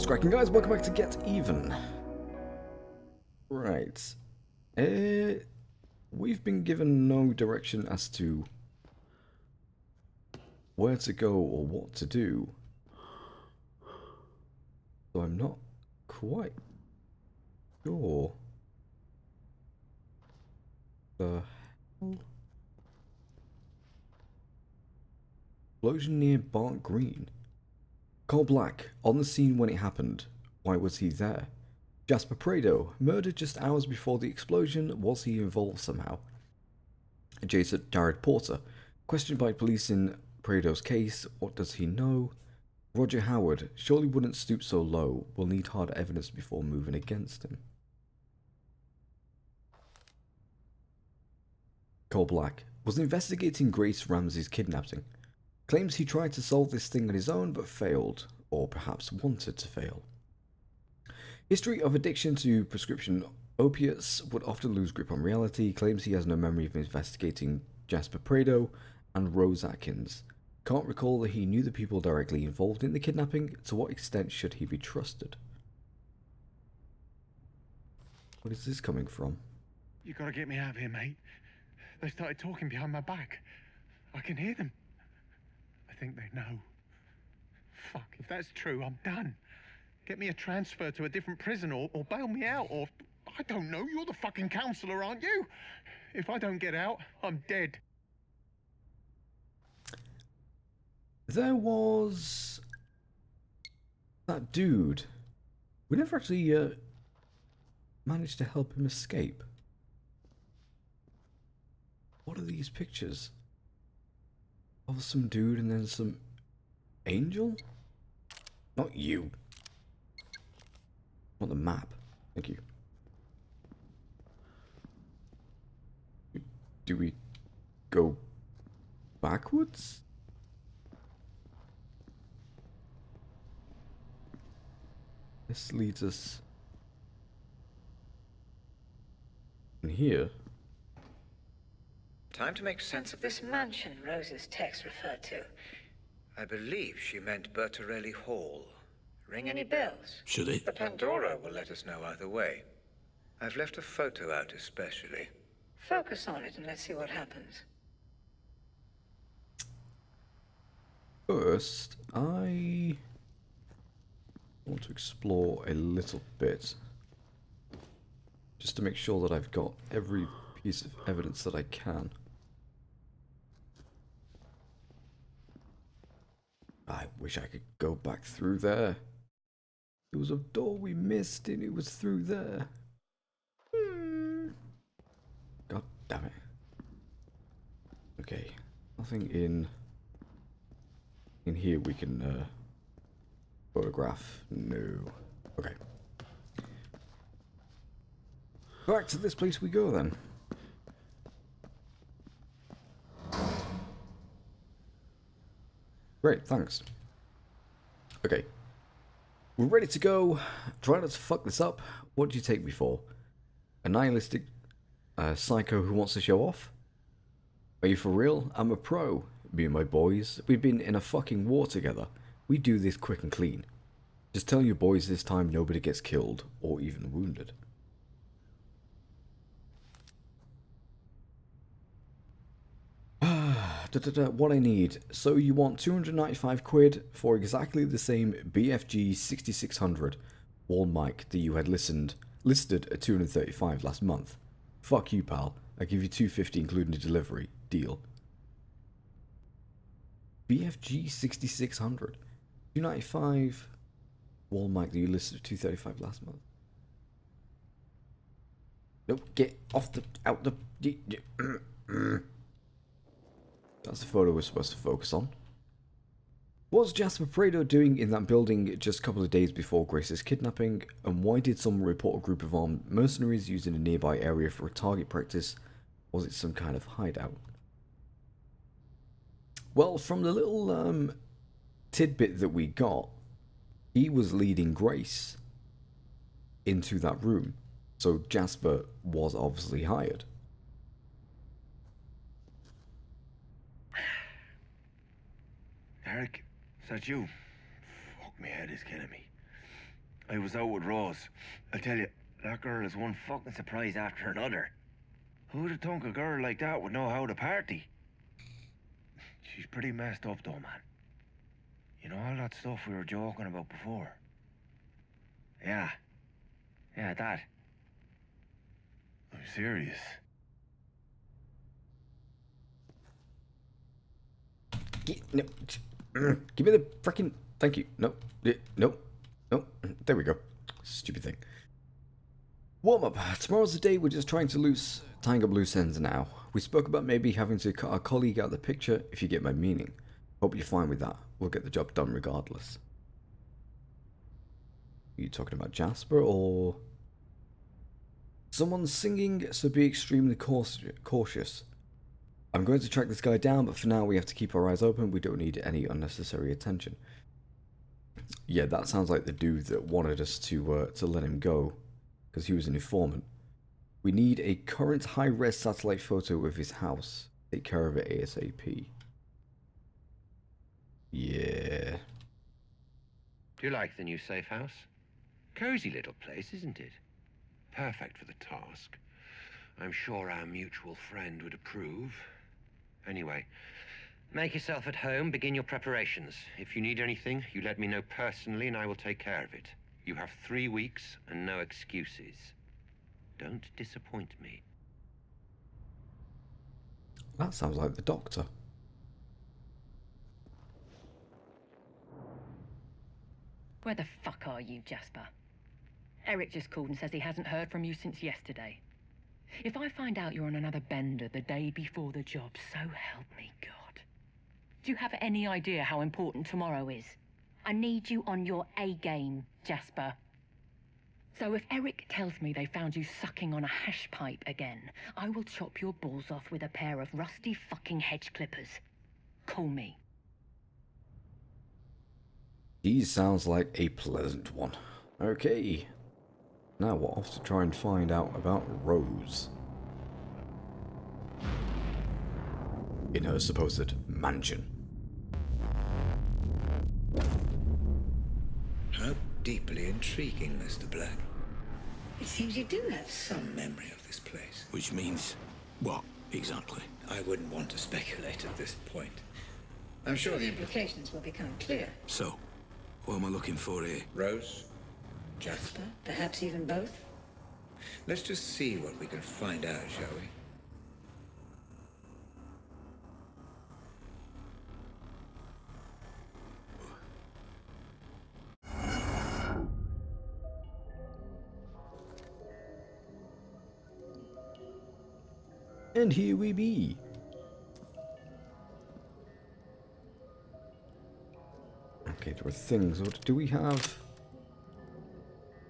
What's cracking, guys? Welcome back to Get Even. Right. We've been given no direction as to where to go or what to do. So I'm not quite sure. The hell? Explosion near Bart Green. Cole Black, on the scene when it happened. Why was he there? Jasper Prado, murdered just hours before the explosion. Was he involved somehow? Jason Jared Porter, questioned by police in Prado's case. What does he know? Roger Howard, surely wouldn't stoop so low. We'll need hard evidence before moving against him. Cole Black was investigating Grace Ramsey's kidnapping. Claims he tried to solve this thing on his own but failed, or perhaps wanted to fail. History of addiction to prescription opiates would often lose grip on reality. Claims he has no memory of investigating Jasper Prado and Rose Atkins. Can't recall that he knew the people directly involved in the kidnapping. To what extent should he be trusted? What is this coming from? You gotta get me out of here, mate. They started talking behind my back. I can hear them. I think they know. Fuck, if that's true, I'm done. Get me a transfer to a different prison or bail me out or... I don't know, you're the fucking counselor, aren't you? If I don't get out, I'm dead. There was... that dude. We never actually managed to help him escape. What are these pictures? Of some dude and then some angel? Not you. I want the map. Thank you. Do we go backwards? This leads us in here. Time to make sense of this mansion Rose's text referred to. I believe she meant Bertarelli Hall. Ring Any bells? Should it? The Pandora will let us know either way. I've left a photo out especially. Focus on it and let's see what happens. First, I want to explore a little bit. Just to make sure that I've got every piece of evidence that I can. I wish I could go back through there. There was a door we missed and it was through there. God damn it. Okay, nothing in here we can photograph. No. Okay. Back to this place we go then. Great, thanks. Okay. We're ready to go. Try not to fuck this up. What do you take me for? A nihilistic psycho who wants to show off? Are you for real? I'm a pro. Me and my boys. We've been in a fucking war together. We do this quick and clean. Just tell your boys this time nobody gets killed or even wounded. What I need. So you want 295 quid for exactly the same BFG 6600 wall mic that you had listed at 235 last month. Fuck you, pal. I give you 250 including the delivery. Deal. BFG 6600. 295 wall mic that you listed at 235 last month. Nope, get off the... out the... That's the photo we're supposed to focus on. What's Jasper Prado doing in that building just a couple of days before Grace's kidnapping? And why did someone report a group of armed mercenaries using a nearby area for a target practice? Was it some kind of hideout? Well, from the little tidbit that we got, he was leading Grace into that room. So Jasper was obviously hired. Eric, is that you? Fuck, my head is killing me. I was out with Rose. I tell you, that girl is one fucking surprise after another. Who'd have thunk a girl like that would know how to party? She's pretty messed up though, man. You know all that stuff we were joking about before? Yeah, that. I'm serious. No, give me the frickin'. Thank you. No, no. There we go. Stupid thing. Warm up. Tomorrow's the day. We're just tying up loose ends now. We spoke about maybe having to cut our colleague out of the picture, if you get my meaning. Hope you're fine with that. We'll get the job done regardless. Are you talking about Jasper or... Someone's singing, so be extremely cautious. I'm going to track this guy down, but for now we have to keep our eyes open. We don't need any unnecessary attention. Yeah, that sounds like the dude that wanted us to let him go, because he was an informant. We need a current high-res satellite photo of his house. Take care of it ASAP. Yeah. Do you like the new safe house? Cozy little place, isn't it? Perfect for the task. I'm sure our mutual friend would approve. Anyway, make yourself at home, begin your preparations. If you need anything, you let me know personally and I will take care of it. You have 3 weeks and no excuses. Don't disappoint me. That sounds like the Doctor. Where the fuck are you, Jasper? Eric just called and says he hasn't heard from you since yesterday. If I find out you're on another bender the day before the job, so help me God. Do you have any idea how important tomorrow is? I need you on your A game, Jasper. So if Eric tells me they found you sucking on a hash pipe again, I will chop your balls off with a pair of rusty fucking hedge clippers. Call me. He sounds like a pleasant one. Okay. Now we're off to try and find out about Rose. In her supposed mansion. How deeply intriguing, Mr. Black. It seems you do have some memory of this place. Which means what, exactly? I wouldn't want to speculate at this point. I'm sure The the implications will become clear. So, what am I looking for here? Rose, Jasper. Perhaps even both? Let's just see what we can find out, shall we? And here we be. Okay, there are things. What do we have?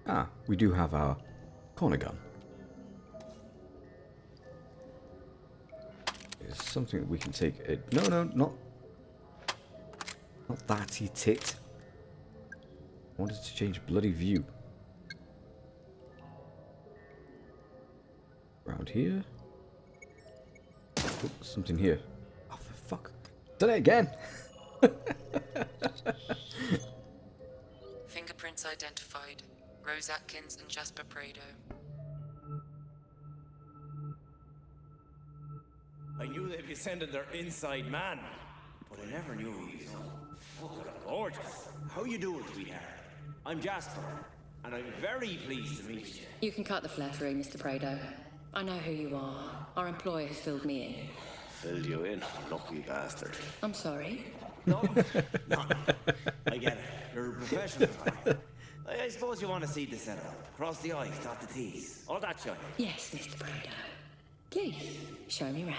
Ah, we do have our corner gun. It's something that we can take. No, not that, you tit. I wanted to change bloody view. Around here. Oh, something here. Oh, for fuck. Done it again! Fingerprints identified. Rose Atkins and Jasper Prado. I knew they'd be sending their inside man, but I never knew he was fucking gorgeous. How you doing, sweetheart? I'm Jasper, and I'm very pleased to meet you. You can cut the flattery, Mr. Prado. I know who you are. Our employer has filled me in. Filled you in, lucky bastard. I'm sorry. No, I get it. You're a professional. I suppose you want to see the setup. Cross the I's, dot the T's. All that shit. Yes, Mr. Prado. Please, show me round.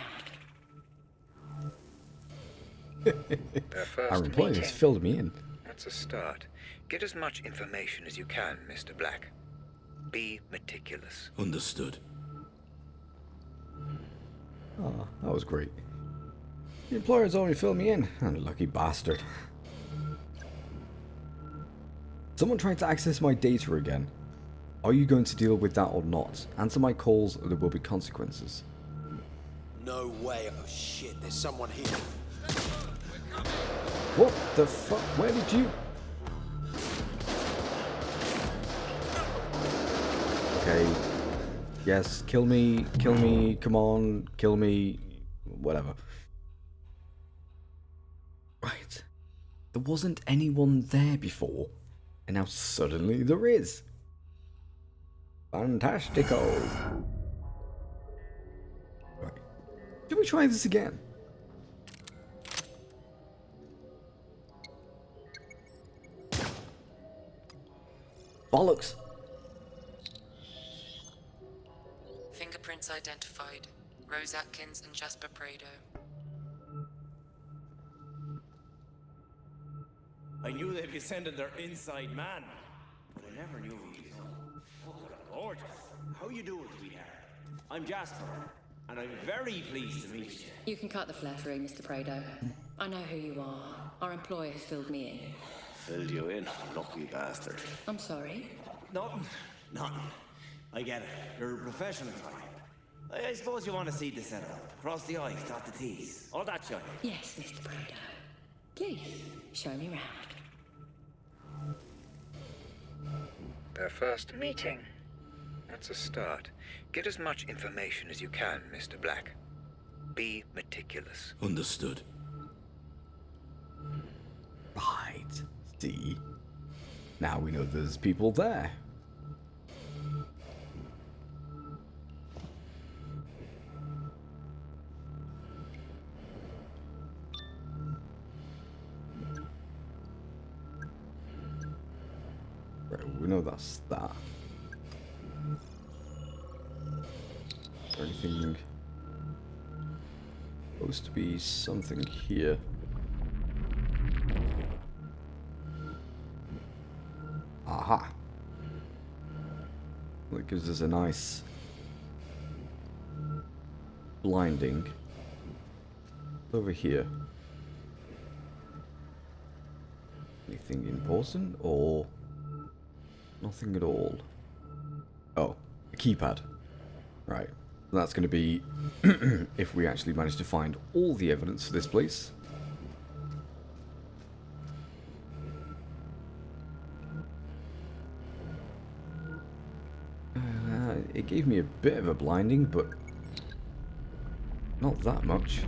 Our first Our employer meeting. has filled me in. That's a start. Get as much information as you can, Mr. Black. Be meticulous. Understood. Oh, that was great. The employer's only filled me in. Unlucky bastard. Someone trying to access my data again. Are you going to deal with that or not? Answer my calls or there will be consequences. No way. Oh shit, there's someone here. What the fuck? Where did you... okay. Yes, kill me, come on, kill me, whatever. Right. There wasn't anyone there before, and now suddenly there is. Fantastico. Right. Should we try this again? Bollocks. Fingerprints identified. Rose Atkins and Jasper Prado. I knew they'd be sending their inside man, but I never knew he was on. Oh, gorgeous. How you doing, sweetheart? I'm Jasper, and I'm very pleased to meet you. You can cut the flattery, Mr. Prado. I know who you are. Our employer has filled me in. Filled you in, lucky bastard. I'm sorry. Nothing. I get it. You're a professional type. I suppose you want to see the setup. Cross the I's, dot the T's. All that shit. Yes, Mr. Prado. Please, show me round. Their first meeting. That's a start. Get as much information as you can, Mr. Black. Be meticulous. Understood. Right. See? Now we know there's people there. Right, we know that's that. Is there anything supposed to be something here? Aha! Well, it gives us a nice blinding over here. Anything important or nothing at all? Oh, a keypad. Right. That's going to be if we actually manage to find all the evidence for this place. It gave me a bit of a blinding, but not that much.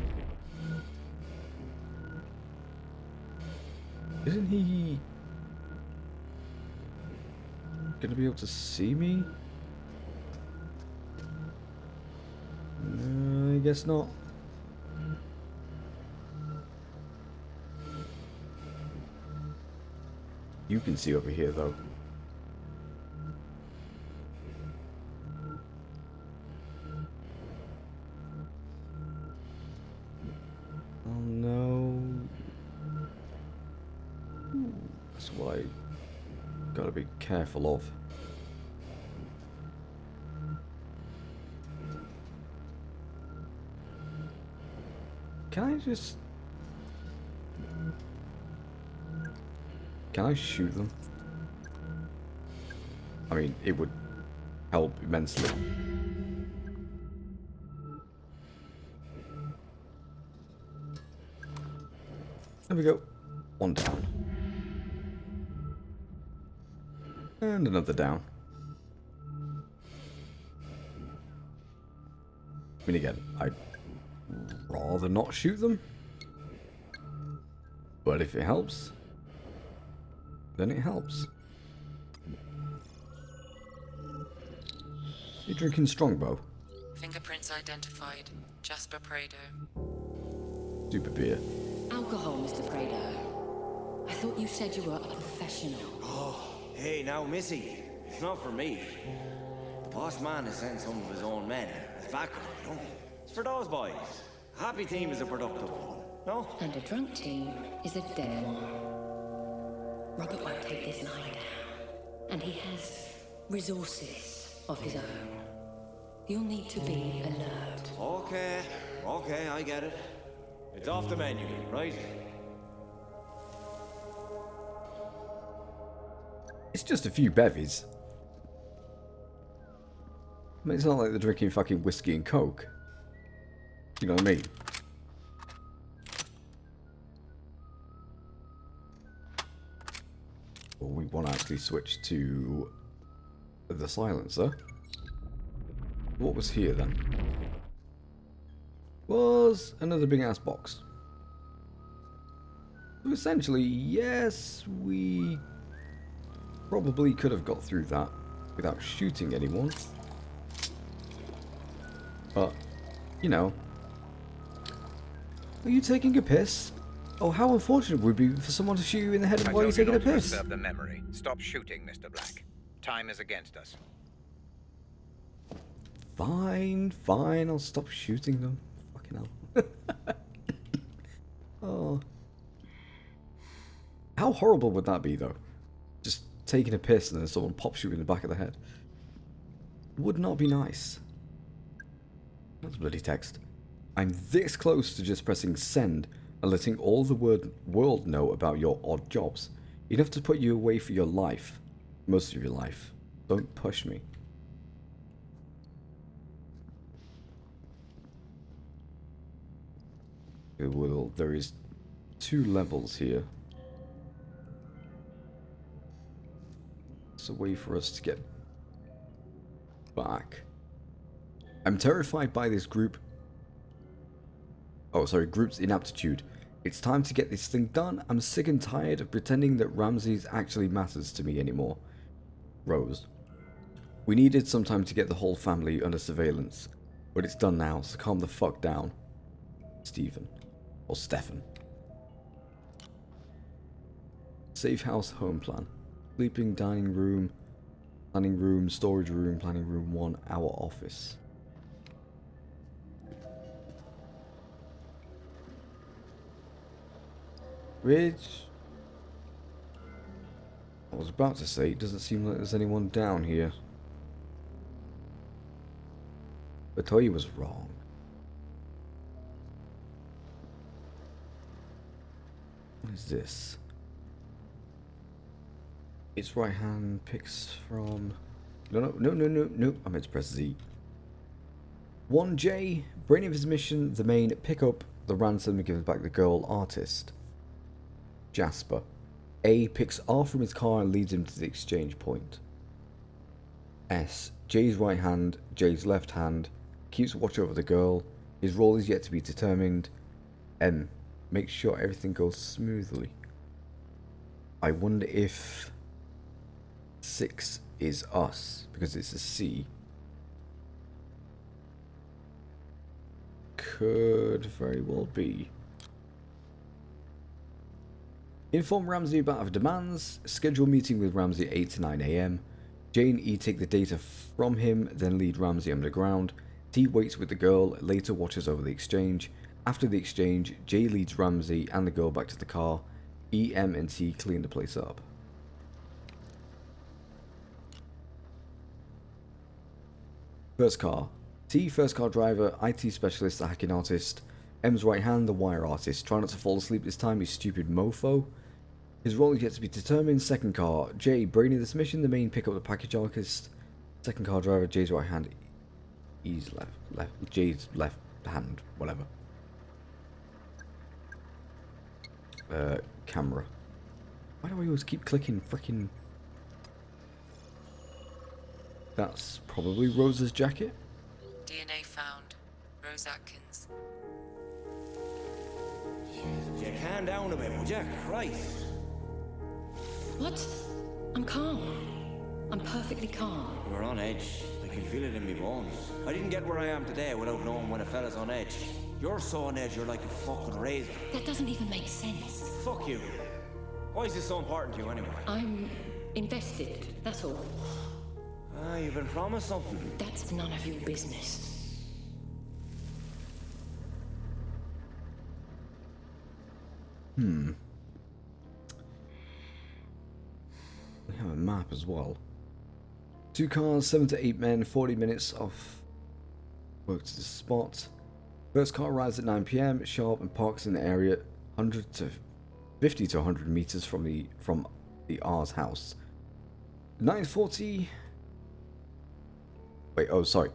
Isn't he gonna be able to see me? I guess not. You can see over here, though. Oh no. That's what I gotta be careful of. Can I shoot them? I mean, it would help immensely. There we go. One down. And another down. I mean, again, I'd rather not shoot them. But if it helps, then it helps. You drinking Strongbow? Fingerprints identified. Jasper Prado. Super beer. Alcohol, Mr. Prado. I thought you said you were a professional. Oh, hey, now, Missy. It's not for me. The boss man has sent some of his own men as backup, you know? It's for those boys. A happy team is a productive one, no? And a drunk team is a dead one. Robert won't take this lying down. And he has resources of his own. You'll need to be alert. Okay, I get it. It's off the menu, right? It's just a few bevies. I mean, it's not like they're drinking fucking whiskey and coke. You know what I mean? Well, we want to actually switch to the silencer. What was here then? Was another big ass box. So essentially, yes, we probably could have got through that without shooting anyone. But, you know. Are you taking a piss? Oh, how unfortunate would it be for someone to shoot you in the head while you're taking a piss? Disturb the memory. Stop shooting, Mr. Black. Time is against us. Fine, fine, I'll stop shooting them. Fucking hell. Oh. How horrible would that be, though? Just taking a piss and then someone pops you in the back of the head. Would not be nice. That's bloody text. I'm this close to just pressing send and letting all the world know about your odd jobs. Enough to put you away for your life. Most of your life. Don't push me. There is 2 levels here. It's a way for us to get back. I'm terrified by this group. Oh, sorry, group's inaptitude. It's time to get this thing done. I'm sick and tired of pretending that Ramses actually matters to me anymore. Rose. We needed some time to get the whole family under surveillance, but it's done now, so calm the fuck down. Stephen. Or Stefan. Safe house home plan. Sleeping, dining room, planning room, storage room, planning room 1, our office. Which, I was about to say, it doesn't seem like there's anyone down here. But Toy was wrong. What is this? Its right hand picks from... No, I meant to press Z. 1J, brain of his mission, the main, pick up the ransom and give back the girl artist. Jasper. A picks R from his car and leads him to the exchange point. S, J's right hand, J's left hand, keeps watch over the girl. His role is yet to be determined. M, makes sure everything goes smoothly. I wonder if 6 is us, because it's a C. Could very well be. Inform Ramsey about our demands. Schedule meeting with Ramsey 8 to 9 AM. J and E take the data from him, then lead Ramsey underground. T waits with the girl, later watches over the exchange. After the exchange, J leads Ramsey and the girl back to the car. E, M, and T clean the place up. First car. T, first car driver, IT specialist, the hacking artist. M's right hand, the wire artist. Try not to fall asleep this time, you stupid mofo. His role is yet to be determined. Second car. J, brain of this mission, the main, pick up the package artist. Second car driver, J's right hand. E's left. J's left hand, whatever. Camera. Why do I always keep clicking frickin'... That's probably Rose's jacket. DNA found. Rose Atkins. You calm down a bit, would you? Christ. What? I'm calm. I'm perfectly calm. You're on edge. I can feel it in my bones. I didn't get where I am today without knowing when a fella's on edge. You're so on edge, you're like a fucking razor. That doesn't even make sense. Fuck you. Why is this so important to you anyway? I'm invested, that's all. Ah, you've been promised something. That's none of your business. We have a map as well. 2 cars, 7 to 8 men, 40 minutes off work to the spot. First car arrives at 9 PM sharp and parks in the area 50 to 100 meters from the R's house. 9:40. Wait, oh sorry.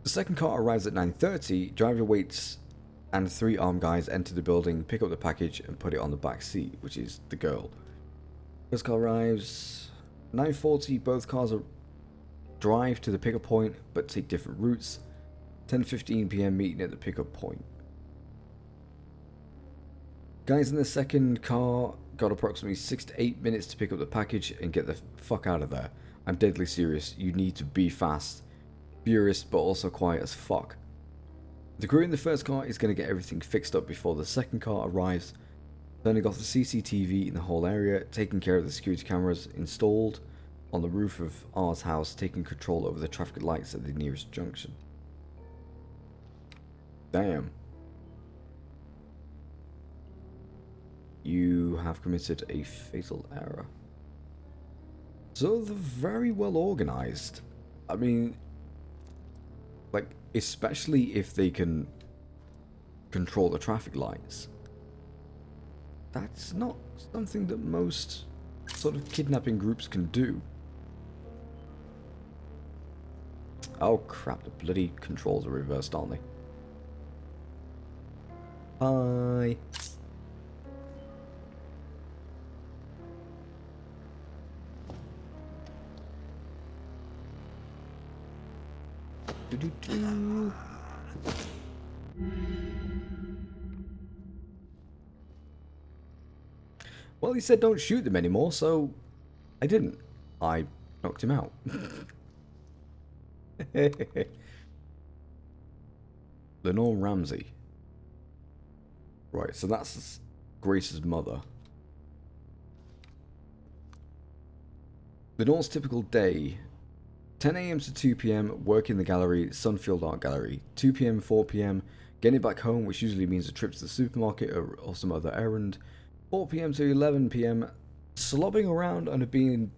The second car arrives at 9:30. Driver waits and 3 armed guys enter the building, pick up the package and put it on the back seat, which is the girl. First car arrives 9:40. Both cars are drive to the pickup point, but take different routes. 10:15 p.m. meeting at the pickup point. Guys in the second car got approximately 6 to 8 minutes to pick up the package and get the fuck out of there. I'm deadly serious. You need to be fast, furious, but also quiet as fuck. The crew in the first car is going to get everything fixed up before the second car arrives, turning off the CCTV in the whole area, taking care of the security cameras installed on the roof of R's house, taking control over the traffic lights at the nearest junction. Damn. You have committed a fatal error. So they're very well organized. I mean, like, especially if they can control the traffic lights. That's not something that most sort of kidnapping groups can do. Oh crap, the bloody controls are reversed, aren't they? Hi. Well, he said don't shoot them anymore, so I didn't. I knocked him out. Lenore Ramsey. Right, so that's Grace's mother. Lenore's typical day. 10 AM to 2 PM, work in the gallery, Sunfield Art Gallery. 2 PM, 4 PM, getting back home, which usually means a trip to the supermarket or some other errand. 4 PM to 11 PM, slobbing around and being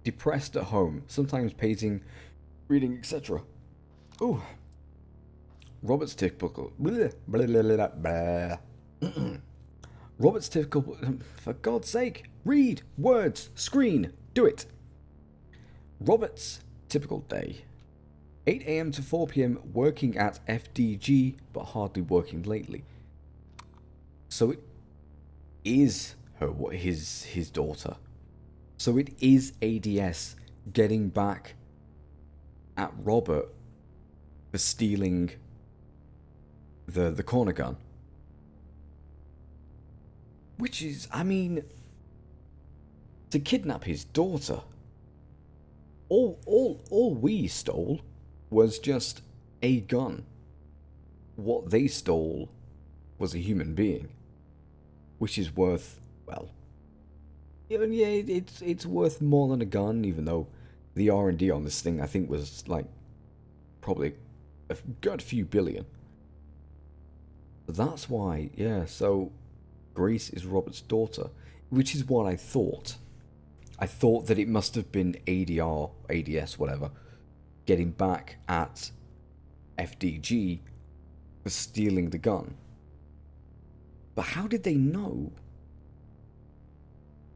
depressed at home, sometimes painting, reading, etc. Ooh. Robert's typical... Robert's typical... For God's sake, read, words, screen, do it. Robert's typical day. 8 AM to 4 PM, working at FDG, but hardly working lately. So it is his daughter. So it is ADS getting back at Robert for stealing the corner gun. Which is, I mean, to kidnap his daughter. All we stole was just a gun. What they stole was a human being, which is worth, well, yeah, it's worth more than a gun. Even though the R&D on this thing, I think, was like probably a good few billion. But that's why, yeah. So Grace is Robert's daughter, which is what I thought. I thought that it must have been ADR, ADS, whatever, getting back at FDG for stealing the gun. But how did they know?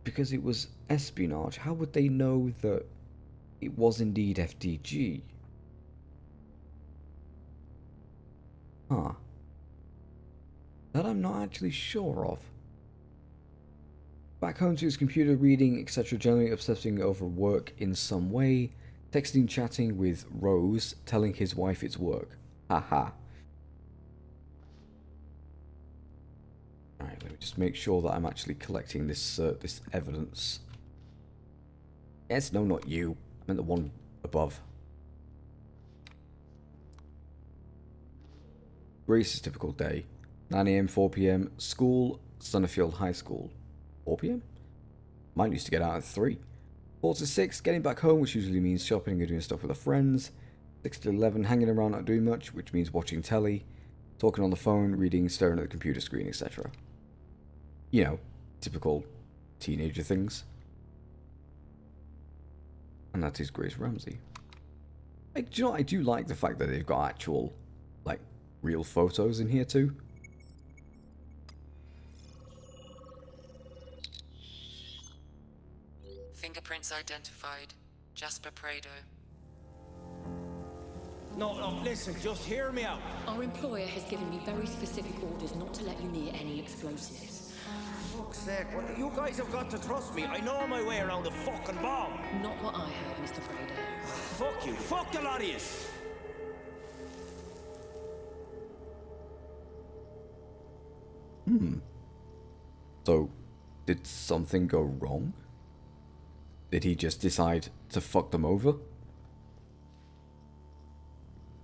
Because it was espionage. How would they know that it was indeed FDG? Huh. That I'm not actually sure of. Back home to his computer, reading, etc., generally obsessing over work in some way, texting, chatting with Rose, telling his wife it's work. Haha. Alright, let me just make sure that I'm actually collecting this this evidence. Yes, no, not you. I meant the one above. Grace's typical day. 9 AM, 4 PM, school, Sunnyfield High School. 4 PM? Mine used to get out at 3. 4 to 6, getting back home, which usually means shopping and doing stuff with her friends. 6 to 11, hanging around not doing much, which means watching telly, talking on the phone, reading, staring at the computer screen, etc. You know, typical teenager things. And that is Grace Ramsey. Like, do you know what? I do like the fact that they've got actual, like, real photos in here too. Fingerprints identified. Jasper Prado. No, listen, just hear me out. Our employer has given me very specific orders not to let you near any explosives. For fuck's sake, you guys have got to trust me. I know my way around a fucking bomb. Not what I heard, Mr. Prado. fuck you. Fuck the lot of yous. So, did something go wrong? Did he just decide to fuck them over?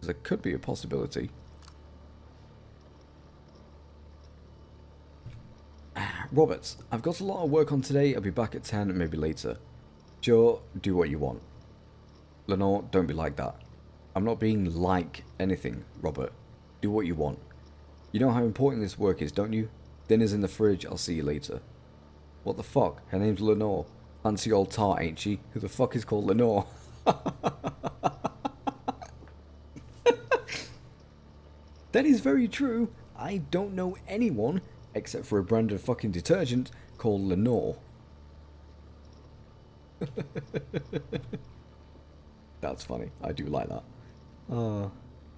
There could be a possibility. Roberts, I've got a lot of work on today. I'll be back at 10, maybe later. Sure, do what you want. Lenore, don't be like that. I'm not being like anything, Robert. Do what you want. You know how important this work is, don't you? Dinner's in the fridge, I'll see you later. What the fuck? Her name's Lenore. Fancy old tart, ain't she? Who the fuck is called Lenore? That is very true. I don't know anyone, except for a brand of fucking detergent, called Lenore. That's funny. I do like that.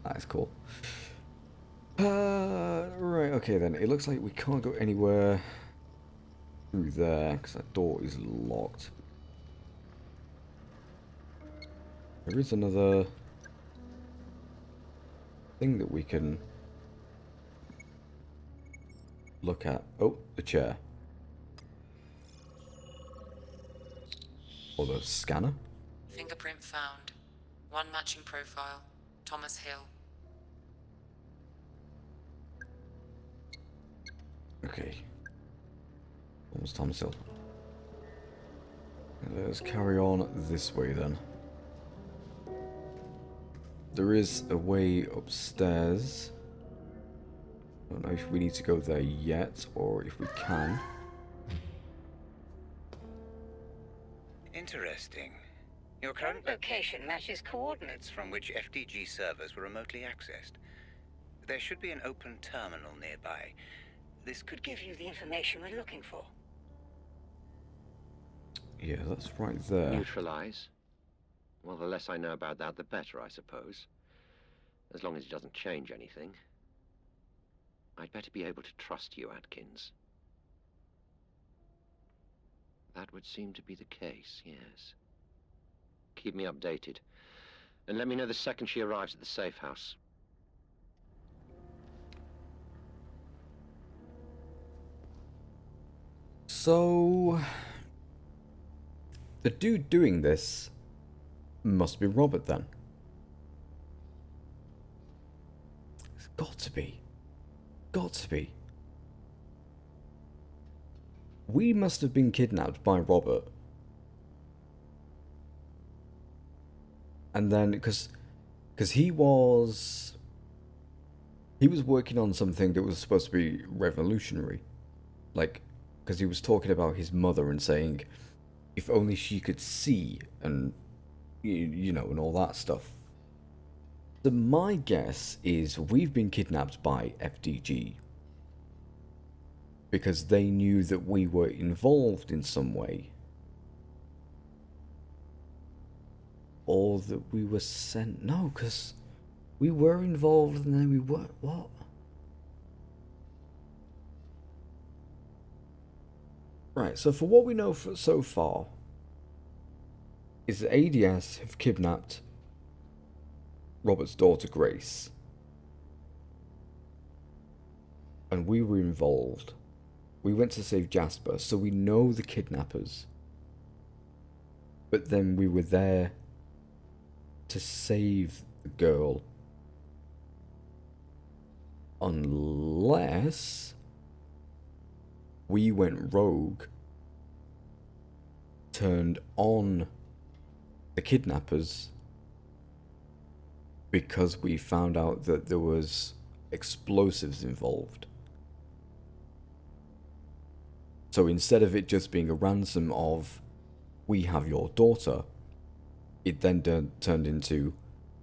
That's cool. Right, okay then. It looks like we can't go anywhere through there, because that door is locked. There is another thing that we can look at. Oh, the chair. Or the scanner. Fingerprint found. One matching profile. Thomas Hill. Okay. Almost Thomas Hill. Let's carry on this way then. There is a way upstairs. I don't know if we need to go there yet, or if we can. Interesting. Your current location matches coordinates from which FDG servers were remotely accessed. There should be an open terminal nearby. This could give you the information we're looking for. Yeah, that's right there. Neutralize? Well, the less I know about that, the better, I suppose. As long as it doesn't change anything. I'd better be able to trust you, Atkins. That would seem to be the case, yes. Keep me updated. And let me know the second she arrives at the safe house. So, the dude doing this must be Robert then. It's got to be. Got to be. We must have been kidnapped by Robert. And then, because he was working on something that was supposed to be revolutionary. Like, because he was talking about his mother and saying, if only she could see, and, you know, and all that stuff. So my guess is we've been kidnapped by FDG. Because they knew that we were involved in some way. Or that we were sent... No, because we were involved and then we were... What? Right, so for what we know so far, is that ADS have kidnapped Robert's daughter Grace. And we were involved. We went to save Jasper, so we know the kidnappers. But then we were there to save the girl. Unless we went rogue, turned on the kidnappers because we found out that there was explosives involved. So instead of it just being a ransom of, we have your daughter, it then turned into,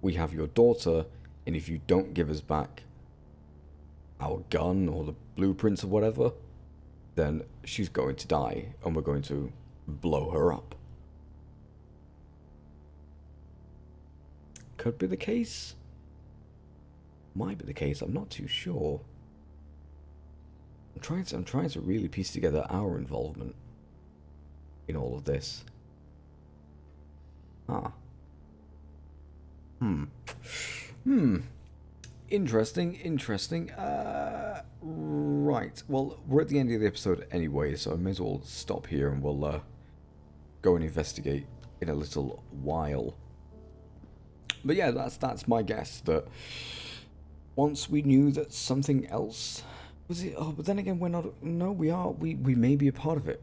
we have your daughter, and if you don't give us back our gun or the blueprints or whatever, then she's going to die, and we're going to blow her up. Could be the case. Might be the case, I'm not too sure. I'm trying to really piece together our involvement in all of this. Ah. Interesting. Right. Well, we're at the end of the episode anyway, so I may as well stop here and we'll go and investigate in a little while. But yeah, that's my guess, that once we knew that something else was it. Oh, but then again, we're not. No, we are. We may be a part of it.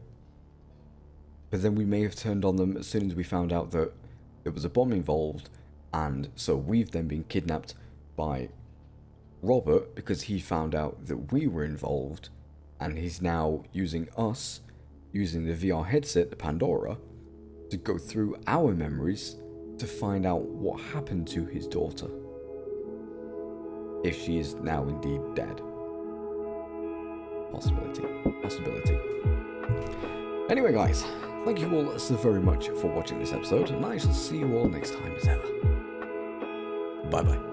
But then we may have turned on them as soon as we found out that there was a bomb involved, and so we've then been kidnapped by Robert because he found out that we were involved, and he's now using us, using the VR headset, the Pandora, to go through our memories to find out what happened to his daughter. If she is now indeed dead. Possibility. Anyway, guys, thank you all so very much for watching this episode, and I shall see you all next time as ever. Bye bye.